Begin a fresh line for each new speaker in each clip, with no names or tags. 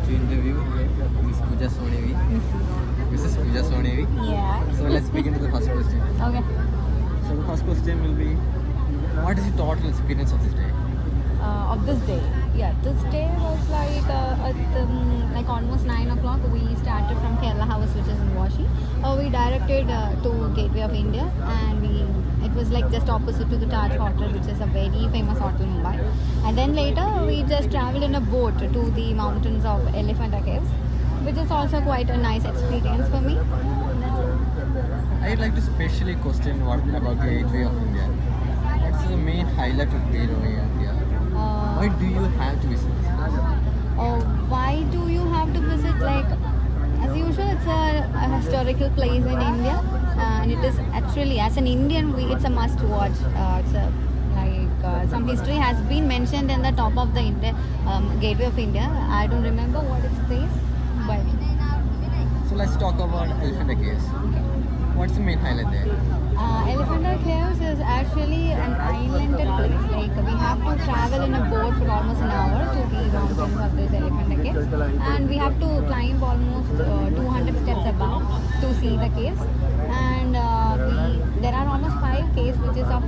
to interview Miss Pooja Sonevi. Mrs. Pooja Sonevi.
Yeah.
So let's begin with the first question.
Okay.
So the first question will be, what is the total experience of this day?
Of this day. Yeah, this day was like almost 9 o'clock. We started from Kerala House, which is in Washi. We directed to Gateway of India, and it was like just opposite to the Taj Hotel, which is a very famous hotel in Mumbai. And then later we just traveled in a boat to the mountains of Elephanta Caves, which is also quite a nice experience for me.
I'd like to specially question what about Gateway of India. What's the main highlight of Gateway of India? Why do you have to visit this place?
Why do you have to visit? Like, as usual, it's a historical place in India, and it is actually, as an Indian, it's a must watch. Some history has been mentioned in the top of the Gateway of India. I don't remember what it says, but
So let's talk about Elephanta Caves. What's the main highlight there?
Elephanta Caves is actually an islanded place. Like, we have to travel in a boat for almost an hour to the mountains of this Elephanta Caves, and we have to climb almost 200 steps above to see the caves. And there are almost 5 caves, which is of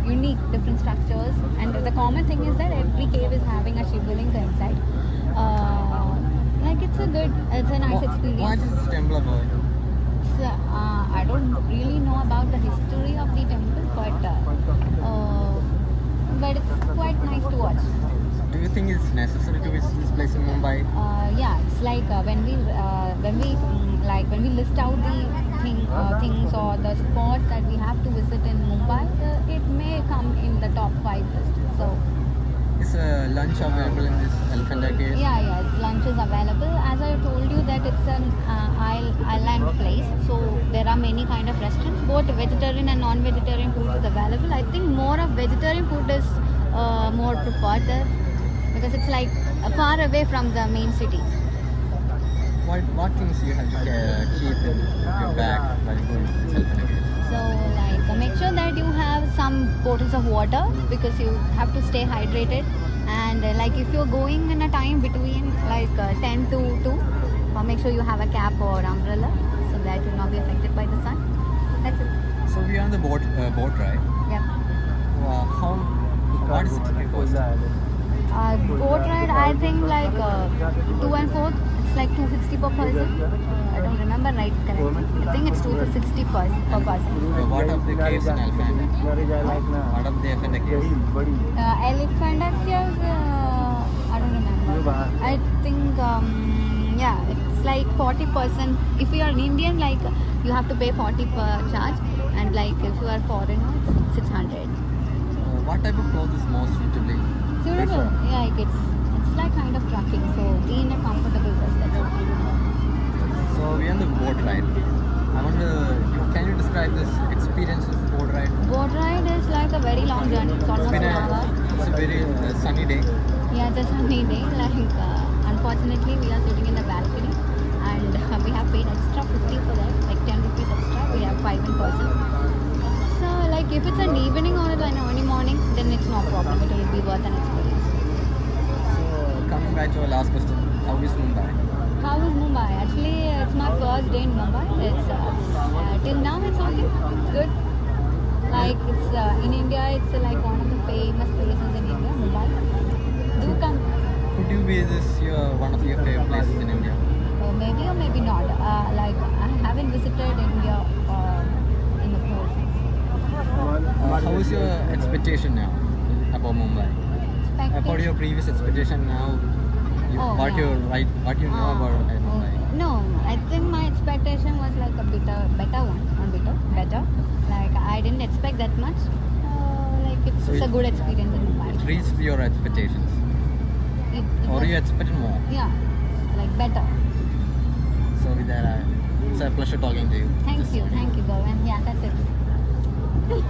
unique different structures. And the common thing is that every cave is having a Shivlinga inside. It's a nice experience.
What is this temple about?
I don't really know about the history of the temple, but it's quite nice to watch.
Do you think it's necessary to visit this place in Mumbai?
Yeah, it's like when we list out the things or the spots that we have to visit in Mumbai, it may come in the top 5 list. So
Is lunch available in this Elephanta Cave?
yeah, lunch is available. As I told you that it's an island place, so there are many kind of restaurants. Both vegetarian and non-vegetarian food is available. I think more of vegetarian food is more preferred there, because it's like far away from the main city.
What things you have to keep in your bag while going to this Elephanta Cave?
So make sure that you have some bottles of water, because you have to stay hydrated. And if you're going in a time between 10 to 2, make sure you have a cap or umbrella so that you'll not be affected by the sun. That's it.
So we are on the boat ride.
Yeah.
What is the ticket cost?
Boat ride, I think 2 and 4, it's like 260 per person. I don't remember right correctly. I think it's 260 per person.
What of the caves in Elephanta? What of the Elephanta Caves?
Elephanta Caves, I don't remember. I think, it's like 40%. If you are an Indian, you have to pay 40 per charge, and if you are foreigner, it's 600.
What type of clothes is most suitable?
Suitable? Yeah, it's like kind of trucking, so be in a comfortable dress. That's it.
So we are on the boat ride. Can you describe this experience of the boat ride?
Boat ride is like a very long journey. It's almost an hour.
It's a very sunny day.
Yeah, it's a sunny day. Unfortunately, we are sitting in the balcony, and we have paid extra 50 for that, like 10 rupees extra. We have 5 in person. So, if it's an evening or an early morning, then it's no problem. It will be worth an experience.
So coming back to our last question, how is Mumbai?
How is Mumbai? Actually, it's my first day in Mumbai. It's till now it's okay. It's good. It's in India, it's one of the famous places in India, Mumbai. Do come.
Could you be one of your favorite places in India?
Maybe or maybe not. I haven't visited India in the process.
How is your expectation now about Mumbai? About your previous expectation now? What you know about Mumbai?
No, I think my expectation was better. I didn't expect that much. It's a good experience in Mumbai.
It reached your expectations? Or you expected more?
Yeah, better.
So with that, it's a pleasure talking to you.
Thank you, Govind. Yeah, that's it.